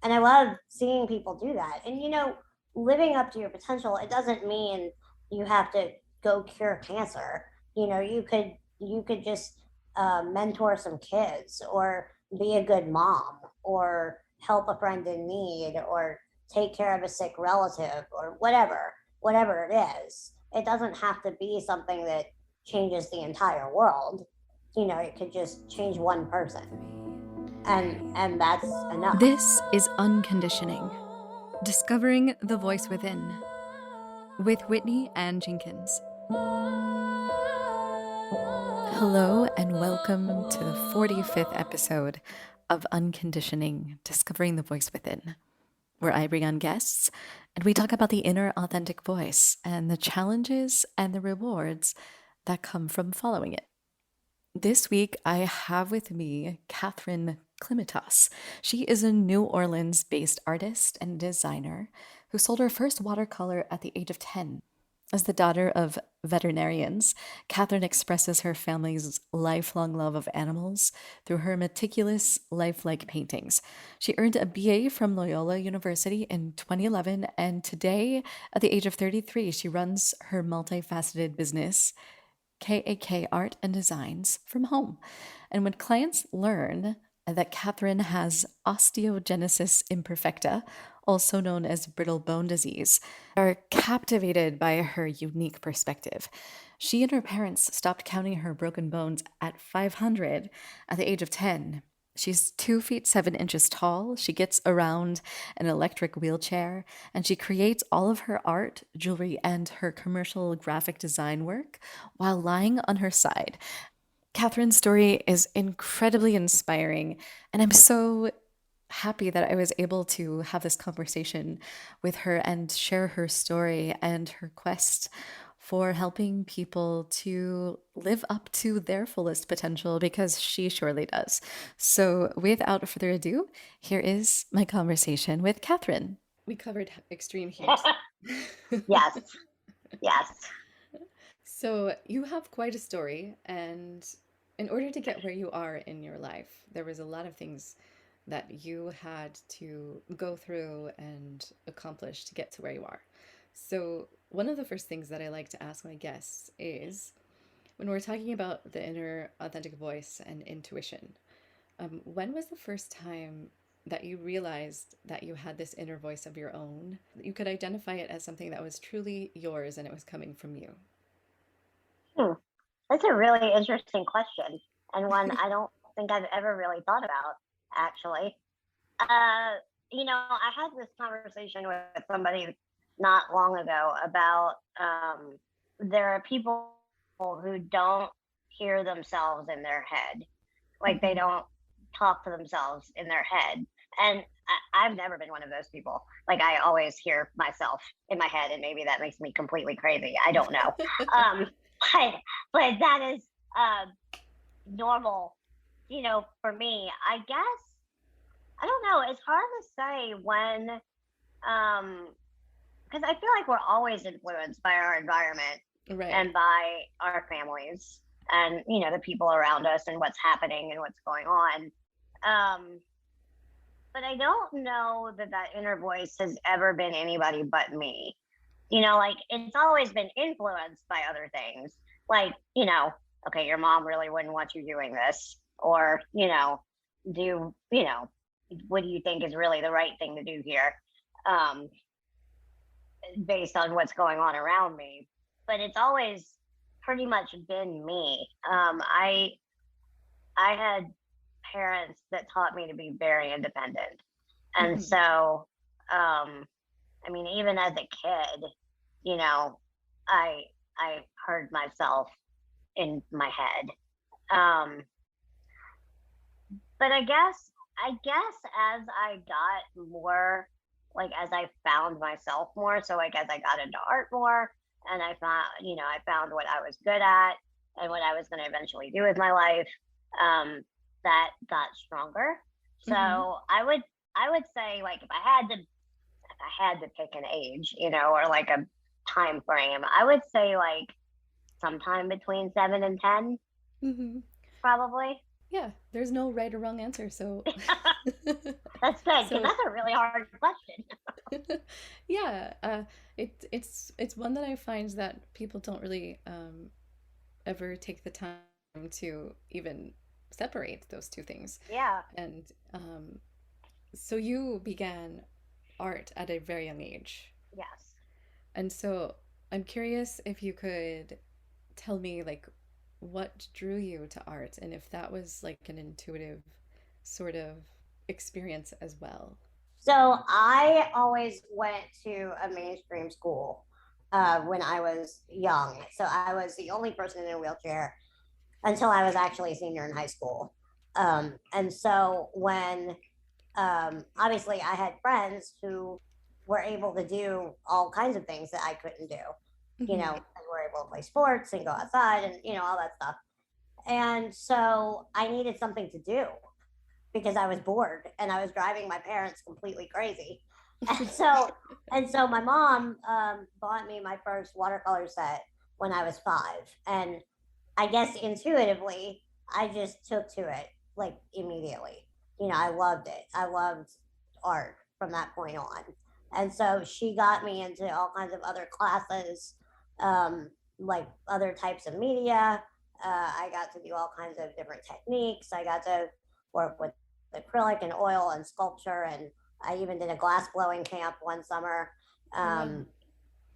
And I love seeing people do that. And, living up to your potential, it doesn't mean you have to go cure cancer. You could just mentor some kids, or be a good mom, or help a friend in need, or take care of a sick relative, or whatever it is. It doesn't have to be something that changes the entire world. It could just change one person, and that's enough. This is Unconditioning, Discovering the Voice Within, with Whitney and Jenkins. Hello, and welcome to the 45th episode of Unconditioning, Discovering the Voice Within, where I bring on guests and we talk about the inner authentic voice and the challenges and the rewards that come from following it. This week, I have with me Katherine Klimitas. She is a New Orleans-based artist and designer who sold her first watercolor at the age of 10. As the daughter of veterinarians, Katherine expresses her family's lifelong love of animals through her meticulous, lifelike paintings. She earned a BA from Loyola University in 2011, and today, at the age of 33, she runs her multifaceted business, KAK Art Designs, from home. And when clients learn that Katherine has osteogenesis imperfecta, also known as brittle bone disease, are captivated by her unique perspective. She and her parents stopped counting her broken bones at 500 at the age of 10. She's 2 feet 7 inches tall. She gets around an electric wheelchair, and she creates all of her art, jewelry, and her commercial graphic design work while lying on her side. Katherine's story is incredibly inspiring, and I'm so happy that I was able to have this conversation with her and share her story and her quest for helping people to live up to their fullest potential, because she surely does. So, without further ado, here is my conversation with Katherine. We covered extreme heat. Yes, yes. So, you have quite a story, and in order to get where you are in your life, there was a lot of things that you had to go through and accomplish to get to where you are. So, one of the first things that I like to ask my guests is, when we're talking about the inner authentic voice and intuition, when was the first time that you realized that you had this inner voice of your own, that you could identify it as something that was truly yours and it was coming from you? Hmm. That's a really interesting question, and one I don't think I've ever really thought about, actually. Uh, I had this conversation with somebody not long ago about there are people who don't hear themselves in their head, like they Mhm. don't talk to themselves in their head. And I've never been one of those people. Like, I always hear myself in my head, and maybe that makes me completely crazy. I don't know. Um, but that is normal, for me. I guess I don't know. It's hard to say when, because I feel like we're always influenced by our environment Right. and by our families, and the people around us, and what's happening and what's going on. Um, but I don't know that that inner voice has ever been anybody but me. Like, it's always been influenced by other things. Like, okay, your mom really wouldn't want you doing this. Or, do, what do you think is really the right thing to do here? Um, Based on what's going on around me. But it's always pretty much been me. I had parents that taught me to be very independent. And Mhm. so, I mean, even as a kid, you know, I I heard myself in my head. Um, but I guess as I got more, like, as I found myself more, so like as I got into art more, and I found what I was good at and what I was going to eventually do with my life, that got stronger. So Mhm. I would say, like, if I had to pick an age, or like a time frame, I would say like sometime between 7 and 10, Mhm. probably. Yeah, there's no right or wrong answer. So, That's good because so that's a really hard question. yeah, it's one that I find that people don't really ever take the time to even separate those two things. Yeah. And so you began art at a very young age. Yes. And so I'm curious if you could tell me like what drew you to art and if that was like an intuitive sort of experience as well. So I always went to a mainstream school when I was young. So I was the only person in a wheelchair until I was actually a senior in high school. And so when obviously I had friends who were able to do all kinds of things that I couldn't do. You Mm-hmm. know, they were able to play sports and go outside and, all that stuff. And so I needed something to do because I was bored and I was driving my parents completely crazy. And so my mom bought me my first watercolor set when I was 5. And I guess intuitively, I just took to it like immediately. I loved it. I loved art from that point on. And so she got me into all kinds of other classes, like other types of media. I got to do all kinds of different techniques. I got to work with acrylic and oil and sculpture. And I even did a glass blowing camp one summer. Oh, wow.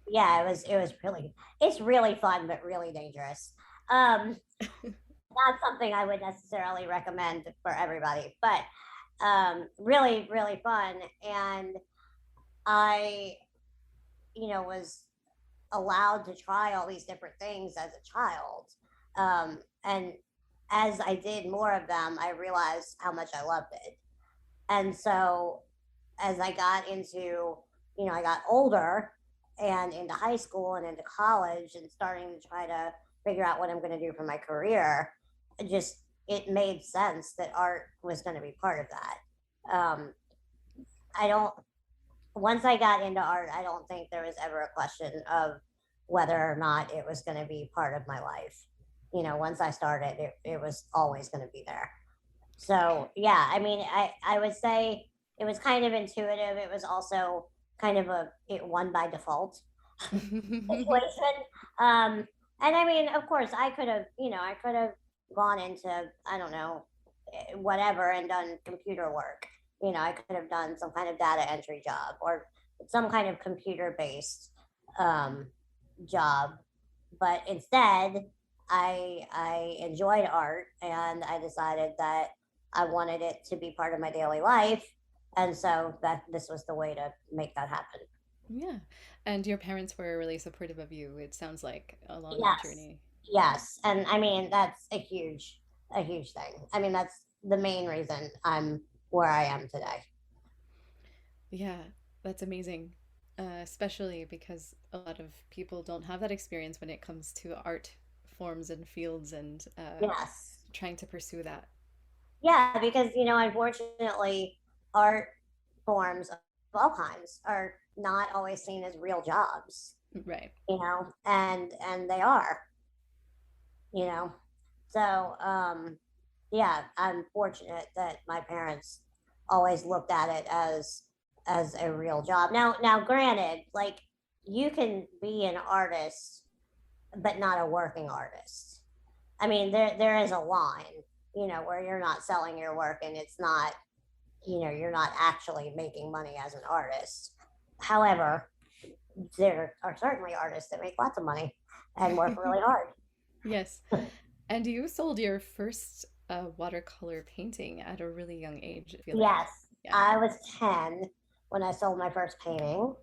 Yeah, it's really fun, but really dangerous. Um, Not something I would necessarily recommend for everybody, but really, really fun. And I, was allowed to try all these different things as a child. And as I did more of them, I realized how much I loved it. And so as I got into, I got older and into high school and into college and starting to try to figure out what I'm going to do for my career, it made sense that art was going to be part of that. I don't, once I got into art, I don't think there was ever a question of whether or not it was going to be part of my life. Once I started, it was always going to be there. So yeah, I mean, I would say it was kind of intuitive. It was also kind of it won by default situation. Um, and I mean, of course, I could have gone into, I don't know, whatever and done computer work. I could have done some kind of data entry job or some kind of computer based um, job, but instead, I enjoyed art and I decided that I wanted it to be part of my daily life, and so that this was the way to make that happen. Yeah. And your parents were really supportive of you, it sounds like, along that Yes, journey. yes, and I mean that's a huge thing. I mean that's the main reason I'm where I am today. Yeah, that's amazing. Especially because a lot of people don't have that experience when it comes to art forms and fields and Yes, trying to pursue that. yeah, because unfortunately, art forms of all kinds are not always seen as real jobs. Right. And they are, you know. So yeah, I'm fortunate that my parents always looked at it as a real job. Now granted, like you can be an artist but not a working artist. I mean, there is a line, where you're not selling your work and it's not, you're not actually making money as an artist. However, there are certainly artists that make lots of money and work really hard. Yes. And you sold your first watercolor painting at a really young age, I feel like. Yes, Yeah. I was 10 when I sold my first painting.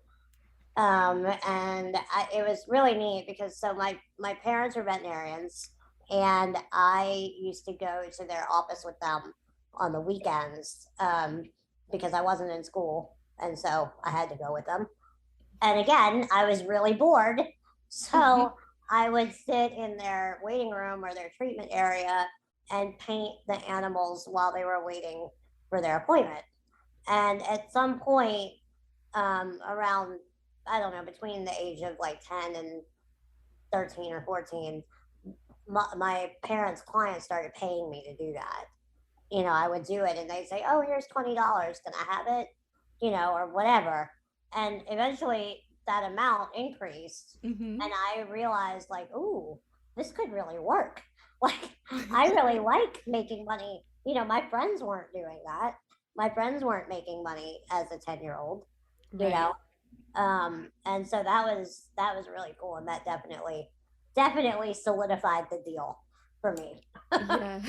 And it was really neat because so my parents are veterinarians, and I used to go to their office with them on the weekends because I wasn't in school, and so I had to go with them. And again, I was really bored, so I would sit in their waiting room or their treatment area and paint the animals while they were waiting for their appointment. And at some point, around, I don't know, between the age of like 10 and 13 or 14, my parents' clients started paying me to do that. I would do it and they'd say, oh, here's $20. Can I have it? Or whatever. And eventually that amount increased. Mm-hmm. And I realized, like, ooh, this could really work. Like, I really like making money. My friends weren't doing that. My friends weren't making money as a 10-year-old, you Right. know? And so that was really cool. And that definitely solidified the deal for me. Yeah.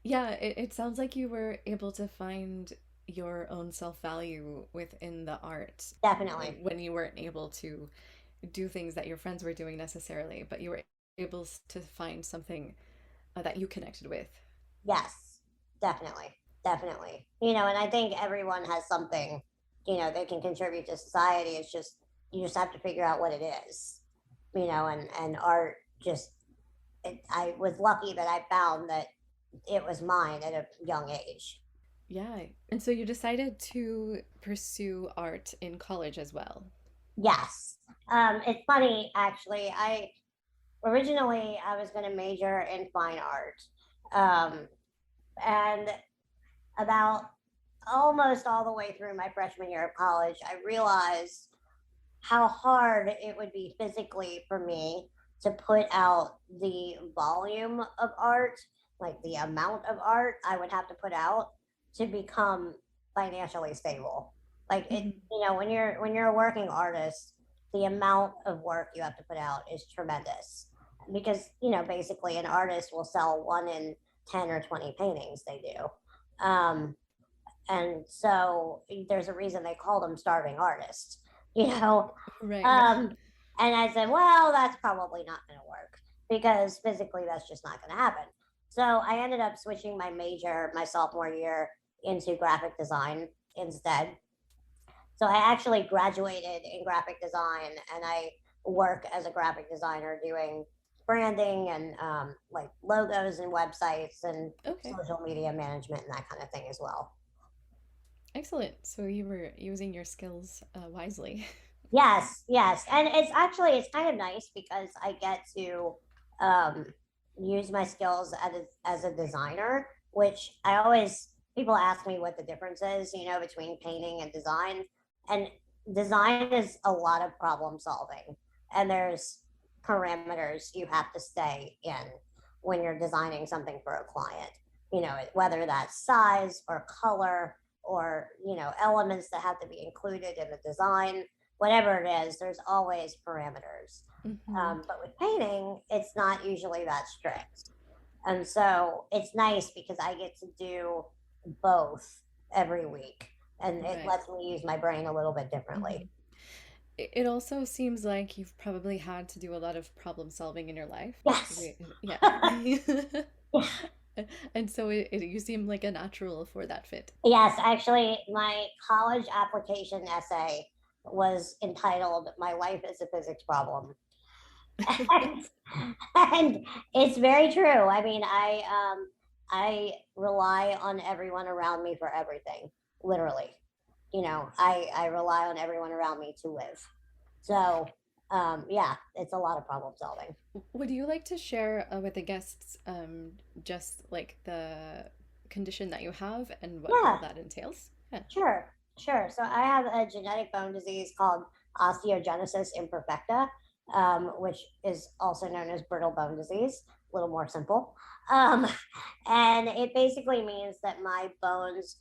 Yeah, it sounds like you were able to find your own self-value within the art Definitely. when you weren't able to do things that your friends were doing necessarily, but you were able to find something that you connected with. Yes, definitely. Definitely. And I think everyone has something, they can contribute to society. It's just, you just have to figure out what it is, and art just, I was lucky that I found that it was mine at a young age. Yeah. And so you decided to pursue art in college as well. Yes. It's funny, actually. Originally, I was going to major in fine art. Um, and about almost all the way through my freshman year of college, I realized how hard it would be physically for me to put out the volume of art, like the amount of art I would have to put out to become financially stable. Like it, Mhm. when you're a working artist, the amount of work you have to put out is tremendous because basically an artist will sell 1 in 10 or 20 paintings they do. And so there's a reason they call them starving artists, you know. Right. Um, and I said, well, that's probably not going to work because physically that's just not going to happen. So I ended up switching my major my sophomore year into graphic design instead. So I actually graduated in graphic design and I work as a graphic designer doing branding and like logos and websites and Okay. social media management and that kind of thing as well. Excellent. So you were using your skills wisely. Yes, yes, and it's kind of nice because I get to um, use my skills as a designer, which I always people ask me what the difference is, between painting and design, and design is a lot of problem solving, and there's parameters you have to stay in when you're designing something for a client. Whether that's size or color or elements that have to be included in the design, whatever it is, there's always parameters. Hmm. But with painting, it's not usually that strict. And so it's nice because I get to do both every week. And it Right. lets me use my brain a little bit Hmm. differently. It also seems like you've probably had to do a lot of problem solving in your life. Yes. Yeah. And so you seem like a natural for that fit. Yes, actually, my college application essay was entitled My Life is a Physics Problem. and, and it's very true. I mean, I rely on everyone around me for everything, literally. I rely on everyone around me to live. So, yeah, it's a lot of problem solving. Would you like to share with the guests just like the condition that you have and what all Yeah, that entails? Yeah. sure, sure. So I have a genetic bone disease called osteogenesis imperfecta, which is also known as brittle bone disease. A little more simple, um, and it basically means that my bones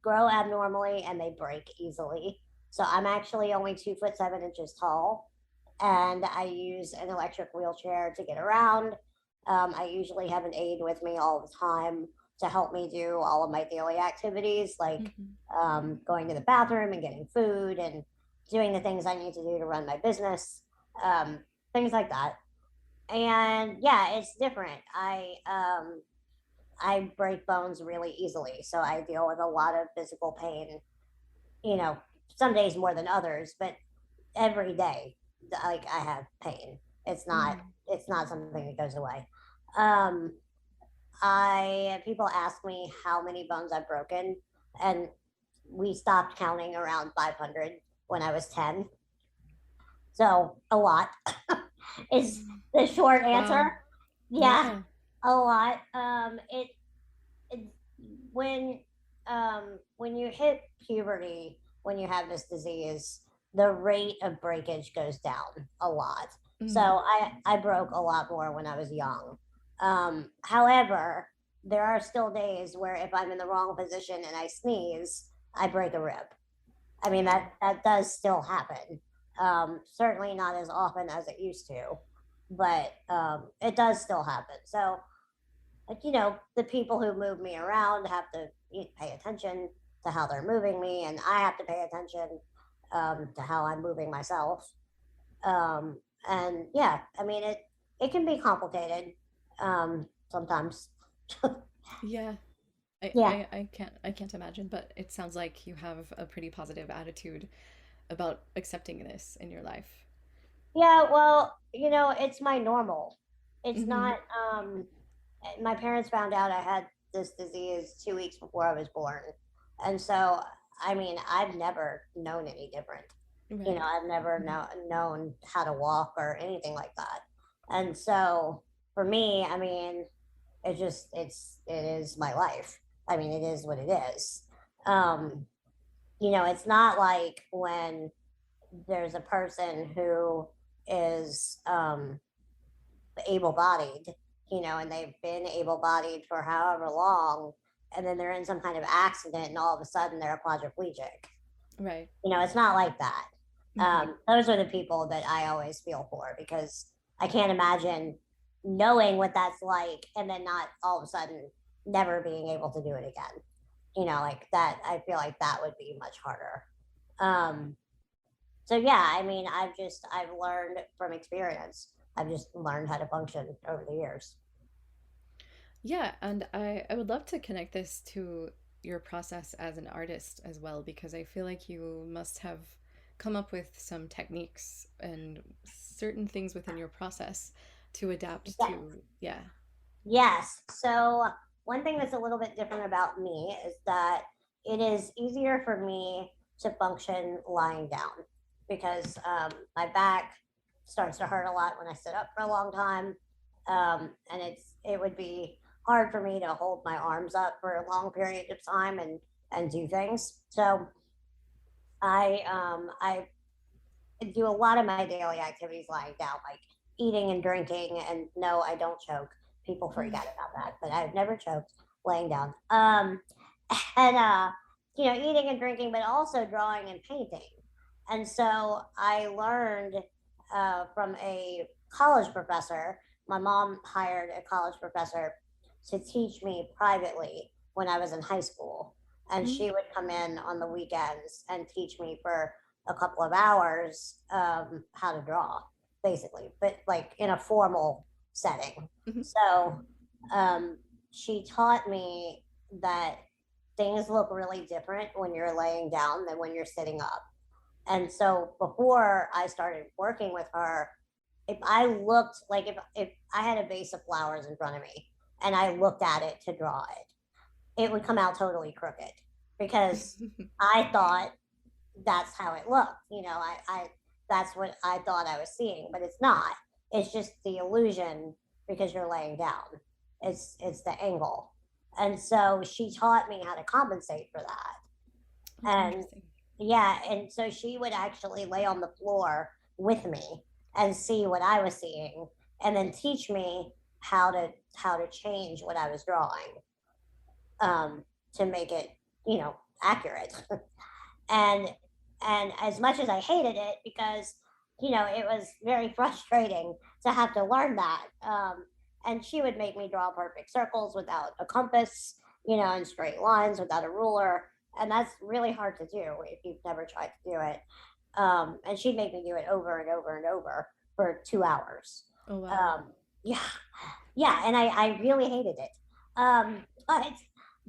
grow abnormally and they break easily. So I'm actually only 2 foot 7 inches tall, and I use an electric wheelchair to get around. I usually have an aide with me all the time to help me do all of my daily activities, like Hmm. going to the bathroom and getting food and doing the things I need to do to run my business, um, things like that. And yeah, it's different. I break bones really easily, so I deal with a lot of physical pain. You know, some days more than others, but every day, like I have pain. It's not. Hmm. It's not something that goes away. Um, I people ask me how many bones I've broken, and we stopped counting around 500 when I was 10. So a lot is the short answer. Wow. Yeah, Yeah. a lot. It when when you hit puberty, when you have this disease, the rate of breakage goes down a lot. So Mm. I broke a lot more when I was young. However, there are still days where if I'm in the wrong position and I sneeze, I break a rib. I mean, Wow. that does still happen. Certainly not as often as it used to, but it does still happen. So, like, the people who move me around have to pay attention to how they're moving me, and I have to pay attention to how I'm moving myself. And yeah, I mean, it can be complicated sometimes. Yeah. Yeah. I can't imagine, but it sounds like you have a pretty positive attitude about accepting this in your life. Yeah, well, it's my normal. It's Mm-hmm. not my parents found out I had this disease 2 weeks before I was born. And so, I mean, I've never known any different. Right. I've never known how to walk or anything like that. And so, for me, I mean, it is my life. I mean, it is what it is. Um, it's not like when there's a person who is able bodied, and they've been able bodied for however long, and then they're in some kind of accident, and all of a sudden they're a quadriplegic. Right. It's not like that. Mm-hmm. Those are the people that I always feel for because I can't imagine knowing what that's like and then not all of a sudden never being able to do it again. Like that, I feel like that would be much harder. Um, so yeah, I mean, I've learned from experience. I've just learned how to function over the years. Yeah, and I would love to connect this to your process as an artist as well, because I feel like you must have come up with some techniques and certain things within your process to adapt Yeah. to, yeah. Yes. So one thing that's a little bit different about me is that it is easier for me to function lying down because my back starts to hurt a lot when I sit up for a long time, and it would be hard for me to hold my arms up for a long period of time and do things. So I do a lot of my daily activities lying down, like eating and drinking. And no, I don't choke. People Mm. forget about that, but I've never choked laying down. And eating and drinking, but also drawing and painting. And so I learned from a college professor. My mom hired a college professor to teach me privately when I was in high school. And Mm. she would come in on the weekends and teach me for a couple of hours how to draw, basically, but like in a formal setting. Mhm. So um, she taught me that things look really different when you're laying down than when you're sitting up. And so before I started working with her, if I looked like if I had a vase of flowers in front of me and I looked at it to draw it would come out totally crooked because I thought that's how it looked. I that's what I thought I was seeing, but it's not. It's just the illusion because you're laying down. It's the angle. And so she taught me how to compensate for that. That's And interesting. yeah, and so she would actually lay on the floor with me and see what I was seeing and then teach me how to change what I was drawing um, to make it, accurate. and and as much as I hated it because it was very frustrating to have to learn that. And she would make me draw perfect circles without a compass, and straight lines without a ruler, and that's really hard to do if you've never tried to do it. And she'd make me do it over and over and over for 2 hours. Oh, wow. Yeah, yeah, and I really hated it.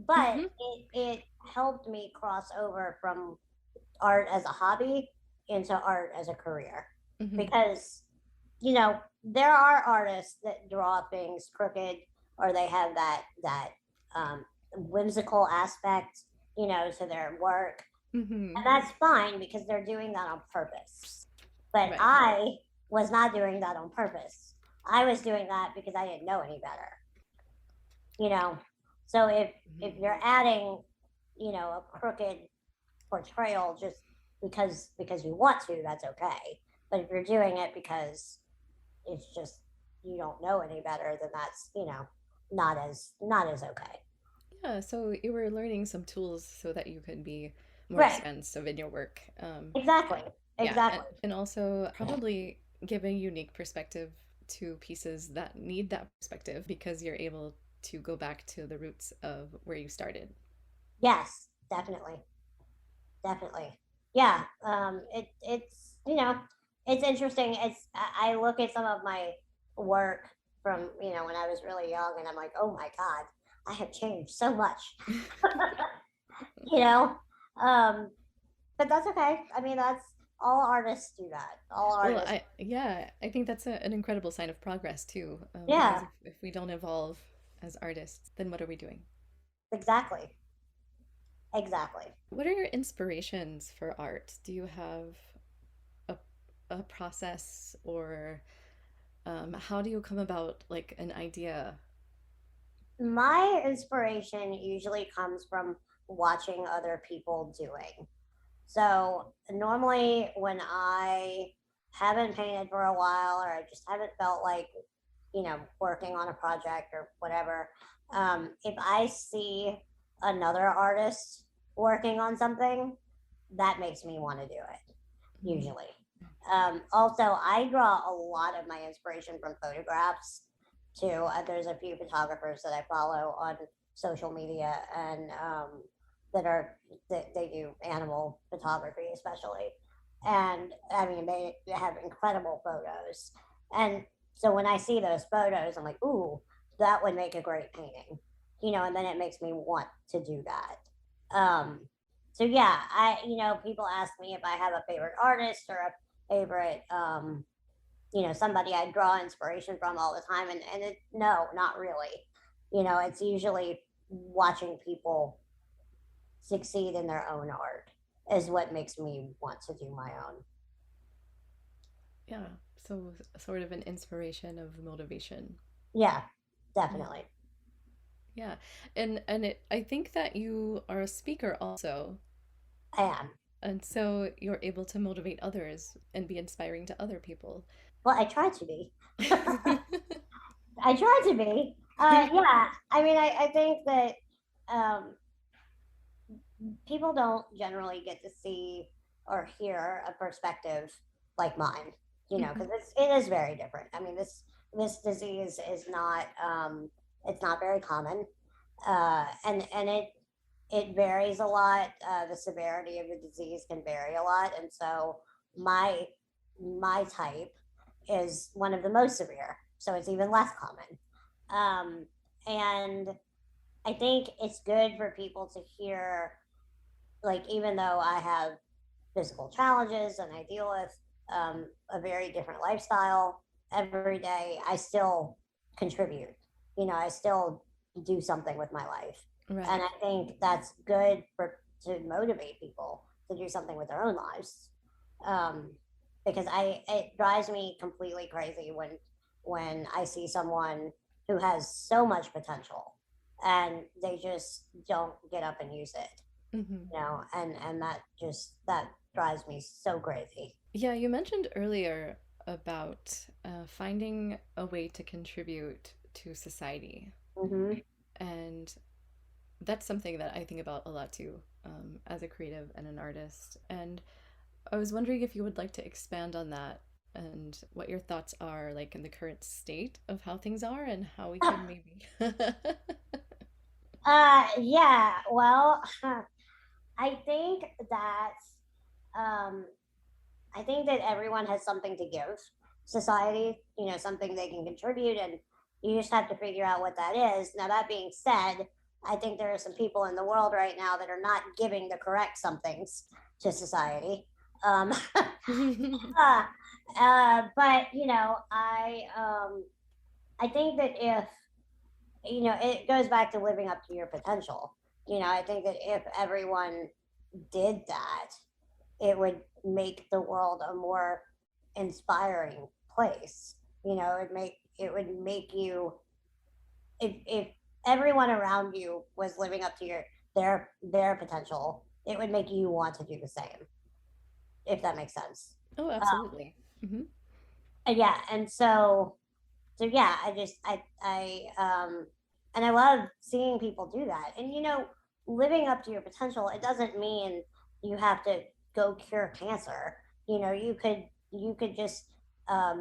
But Hmm. it helped me cross over from art as a hobby into art as a career Hmm. because there are artists that draw things crooked or they have that whimsical aspect to their work, Hmm. and that's fine because they're doing that on purpose, but Right. I was not doing that on purpose. I was doing that because I didn't know any better you know So if you're adding, a crooked portrayal just because you want to, that's okay. But if you're doing it because it's just you don't know any better, then that's not as okay. Yeah, so you were learning some tools so that you could be more Right. expansive in your work. Exactly. Yeah, Exactly. and also probably give a unique perspective to pieces that need that perspective because you're able to go back to the roots of where you started. Yes, definitely. Definitely. Yeah. It's interesting. I look at some of my work from, when I was really young, and I'm like, oh my God, I have changed so much. you know? Um, but that's okay. I mean, that's all artists do that. All Well, artists. I think that's an incredible sign of progress too, because Yeah, if we don't evolve as artists, then what are we doing? exactly. Exactly. What are your inspirations for art? Do you have a, a process or how do you come about like an idea? My inspiration usually comes from watching other people doing. So normally when I haven't painted for a while, or I just haven't felt like, working on a project or whatever, if I see another artist working on something, that makes me want to do it, Mhm. usually. Also, I draw a lot of my inspiration from photographs too. There's a few photographers that I follow on social media, and that are that they do animal photography, especially. And I mean, they have incredible photos. And so when I see those photos, I'm like, ooh, that would make a great painting, and then it makes me want to do that. So yeah, people ask me if I have a favorite artist or a favorite, somebody I draw inspiration from all the time, and no, not really. It's usually watching people succeed in their own art is what makes me want to do my own. Yeah, so sort of an inspiration of motivation. Yeah, Yeah. definitely. Yeah. And I think that you are a speaker also. I am. And so you're able to motivate others and be inspiring to other people. Well, I try to be. I try to be. Yeah, I mean, I think that um, people don't generally get to see or hear a perspective like mine, because Mhm. it is very different. I mean, this disease is not, it's not very common, and it varies a lot. The severity of the disease can vary a lot, and so my my type is one of the most severe, so it's even less common. And I think it's good for people to hear, like, even though I have physical challenges and I deal with a very different lifestyle every day, I still contribute. I still do something with my life, and Right. I think that's good for to motivate people to do something with their own lives. Um, because it drives me completely crazy when I see someone who has so much potential and they just don't get up and use it, Hmm. and that drives me so crazy. Yeah, you mentioned earlier about finding a way to contribute to society. Hmm. And that's something that I think about a lot too, as a creative and an artist. And I was wondering if you would like to expand on that and what your thoughts are like in the current state of how things are and how we can maybe. Yeah, well, I think that um, I think that everyone has something to give society, something they can contribute, and you just have to figure out what that is. Now, that being said, I think there are some people in the world right now that are not giving the correct somethings to society. Um, uh, but I think that if it goes back to living up to your potential. I think that if everyone did that, it would make the world a more inspiring place. It would make you, if everyone around you was living up to their potential, it would make you want to do the same, if that makes sense. Oh, absolutely. And yeah, and so yeah, and I love seeing people do that. And living up to your potential, it doesn't mean you have to go cure cancer. You could just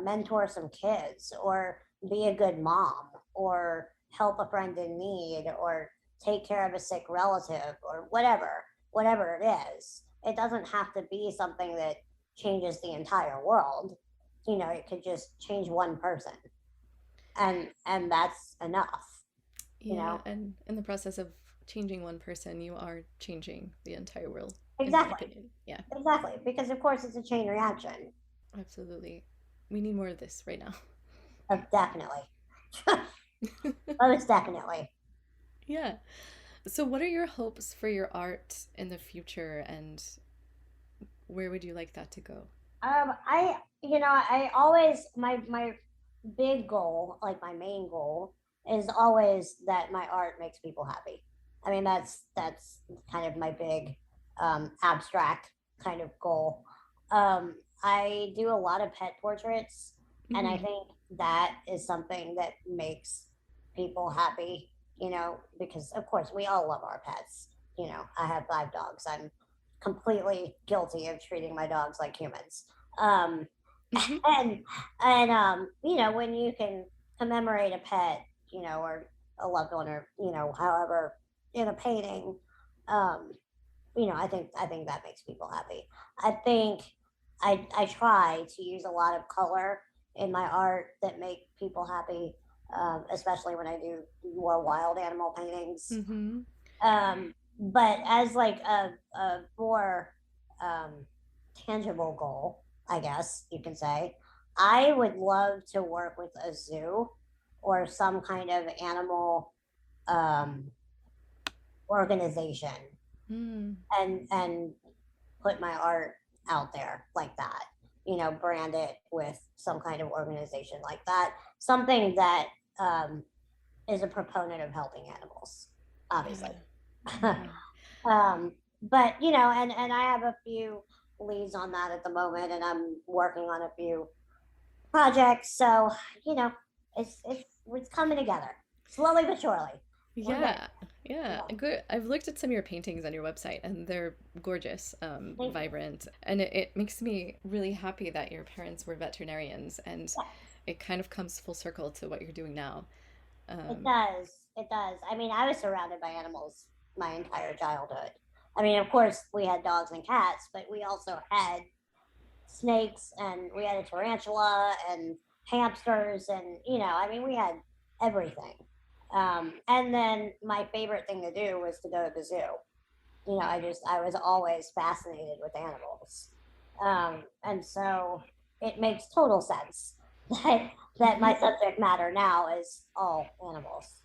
mentor some kids, or be a good mom, or help a friend in need, or take care of a sick relative, or whatever it is. It doesn't have to be something that changes the entire world. It could just change one person, and that's enough. you Yeah, know and in the process of changing one person, you are changing the entire world, in my exactly, opinion. Yeah, exactly, because of course it's a chain reaction. absolutely. We need more of this right now. Definitely. Most definitely. Yeah. So, what are your hopes for your art in the future, and where would you like that to go? I always, my big goal, like my main goal, is always that my art makes people happy. I mean, that's kind of my big abstract kind of goal. I do a lot of pet portraits, and I Mm-hmm. think that is something that makes people happy. Because of course we all love our pets. I have 5 dogs. I'm completely guilty of treating my dogs like humans. Um, Mm-hmm. and when you can commemorate a pet, or a loved one, or however, in a painting, um, I think that makes people happy. I think I try to use a lot of color in my art that make people happy, especially when I do more wild animal paintings. Mm-hmm. But as like a more um, tangible goal, I guess you can say, I would love to work with a zoo or some kind of animal um, organization, Mm. and put my art out there like that. Brand it with some kind of organization like that, something that is a proponent of helping animals, obviously. Yeah. Yeah. But and I have a few leads on that at the moment, and I'm working on a few projects. So you know, it's coming together slowly but surely. We're getting Yeah, yeah, yeah. good. I've looked at some of your paintings on your website, and they're gorgeous, Thank you. vibrant, and it makes me really happy that your parents were veterinarians, and Yes, it kind of comes full circle to what you're doing now. it Um, does. It does. I mean, I was surrounded by animals my entire childhood. I mean, of course, we had dogs and cats, but we also had snakes, and we had a tarantula and hamsters, and I mean, we had everything. And then my favorite thing to do was to go to the zoo. I was always fascinated with animals, and so it makes total sense that mhm. my subject matter now is all animals.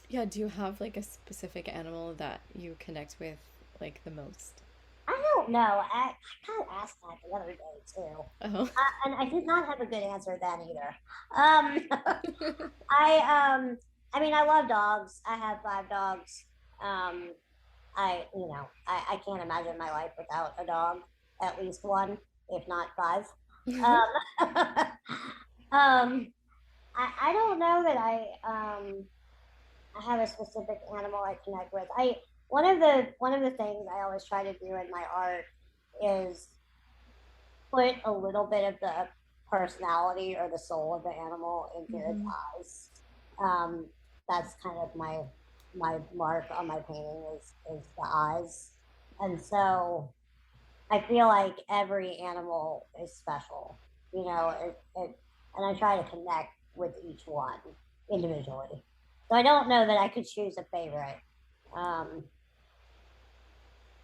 Yeah, do you have like a specific animal that you connect with like the most? I don't know. I kind of asked that the other day too, Oh. and I did not have a good answer then either. I mean, I love dogs. I have 5 dogs. Um, I can't imagine my life without a dog, at least one, if not 5. Um, I don't know that I have a specific animal I connect with. I One of the things I always try to do in my art is put a little bit of the personality or the soul of the animal into its Hmm. eyes. Um, that's kind of my mark on my painting is the eyes, and so I feel like every animal is special. And I try to connect with each one individually. So I don't know that I could choose a favorite. Um,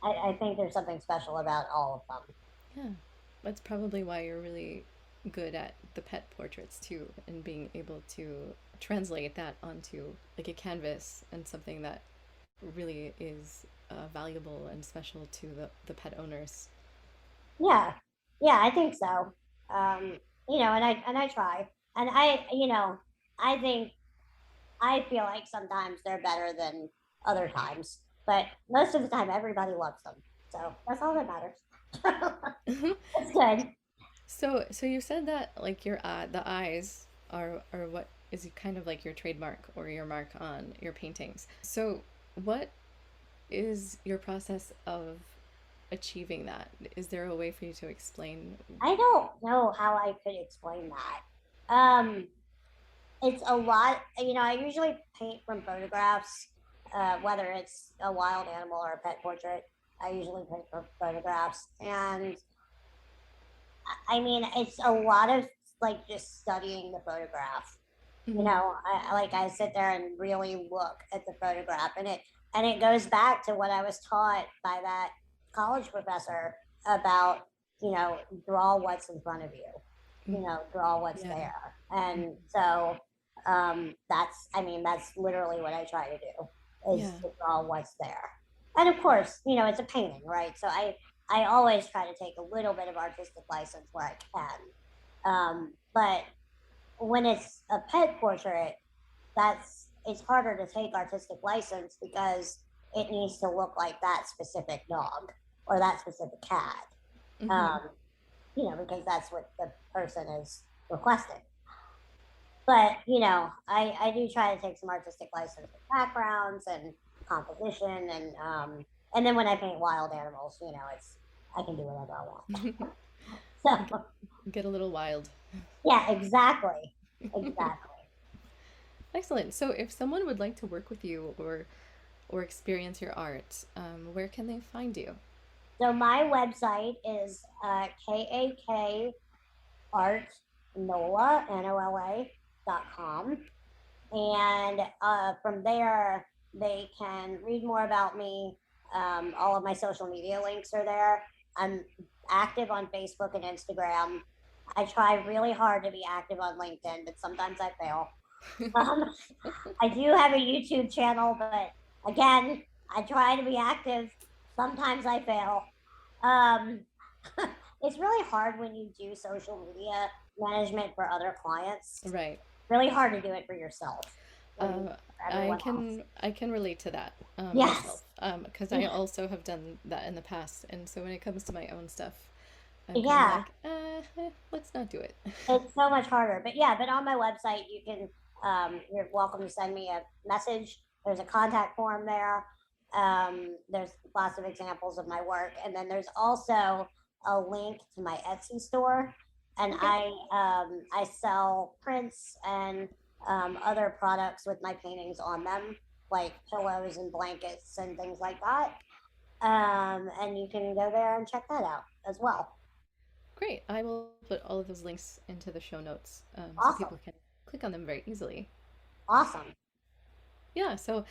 I think there's something special about all of them. Yeah, that's probably why you're really good at the pet portraits too, and being able to translate that onto like a canvas and something that really is valuable and special to the pet owners. Yeah, yeah, I think so. And I try, and I think I feel like sometimes they're better than other times, but most of the time, everybody loves them. So that's all that matters. It's good. So you said that like the eyes are what is kind of like your trademark or your mark on your paintings. So what is your process of achieving that? Is there a way for you to explain? I don't know how I could explain that. It's a lot. I usually paint from photographs, whether it's a wild animal or a pet portrait. I usually paint from photographs, and I mean, it's a lot of like just studying the photograph. Mhm. I sit there and really look at the photograph, and it goes back to what I was taught by that college professor about, draw what's in front of you, draw what's Yeah. there. And so that's literally what I try to do, is Yeah. to draw what's there. And of course, it's a painting, right? So I always try to take a little bit of artistic license where I can. But when it's a pet portrait, it's harder to take artistic license because it needs to look like that specific dog or that specific cat. Hmm. Um, because that's what the person is requesting. But I do try to take some artistic license with backgrounds and composition, and then when I paint wild animals, it's I can do whatever I want. Get, So get a little wild. yeah, exactly, exactly. Excellent. So if someone would like to work with you or experience your art, where can they find you? So my website is KAK Art NOLA.com. And from there, they can read more about me. All of my social media links are there. I'm active on Facebook and Instagram. I try really hard to be active on LinkedIn, but sometimes I fail. Um, I do have a YouTube channel, but again, I try to be active. Sometimes I fail. Um, it's really hard when you do social media management for other clients. Right. Really hard to do it for yourself when you Uh, for everyone else. I can relate to that myself Yes. because I also have done that in the past, and so when it comes to my own stuff, I'm kind of Yeah. like, let's not do it. It's so much harder. But yeah, but on my website, you're welcome to send me a message. There's a contact form there. There's lots of examples of my work. And then there's also a link to my Etsy store. And Okay. I sell prints and other products with my paintings on them, like pillows and blankets and things like that. And you can go there and check that out as well. Great. I will put all of those links into the show notes so Awesome. people can click on them very easily. Awesome. Yeah, so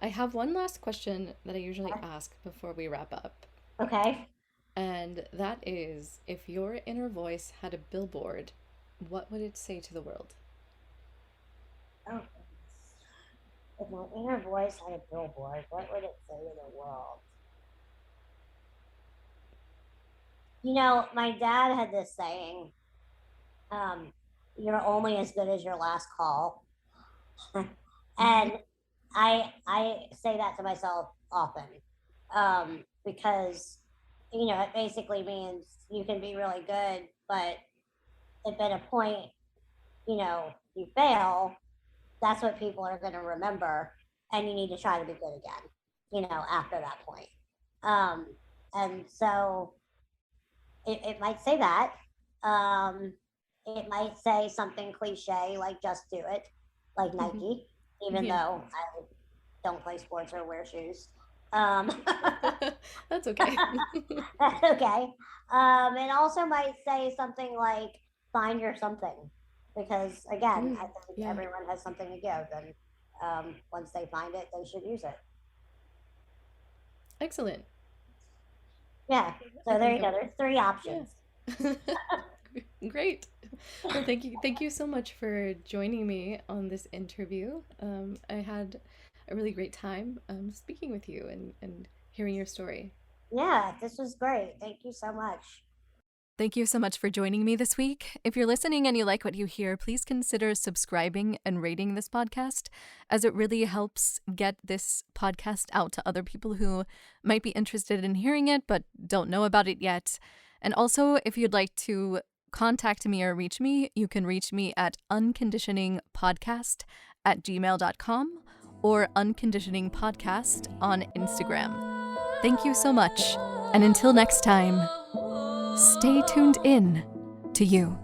I have one last question that I usually ask before we wrap up. Okay. And that is if your inner voice had a billboard, what would it say to the world? Oh, if my inner voice had a billboard, what would it say to the world? My dad had this saying, um, "You're only as good as your last call," and I say that to myself often, because it basically means you can be really good, but if at a point you fail, that's what people are going to remember, and you need to try to be good again, after that point. Um, and so it might say that. Um, it might say something cliche like "just do it," like Nike, even Yeah. though I don't play sports or wear shoes. Um, That's okay. that's okay. It also might say something like "find your something," because again, I think Yeah. everyone has something to give, and once they find it, they should use it. Excellent. Yeah. I So there think you that go. There's three options. yeah. Great. Well, thank you so much for joining me on this interview. I had a really great time speaking with you and hearing your story. Yeah, this was great. Thank you so much. Thank you so much for joining me this week. If you're listening and you like what you hear, please consider subscribing and rating this podcast, as it really helps get this podcast out to other people who might be interested in hearing it but don't know about it yet. And also, if you'd like to contact me or reach me, you can reach me at unconditioningpodcast@gmail.com or unconditioningpodcast on Instagram. Thank you so much, and until next time, stay tuned in to you.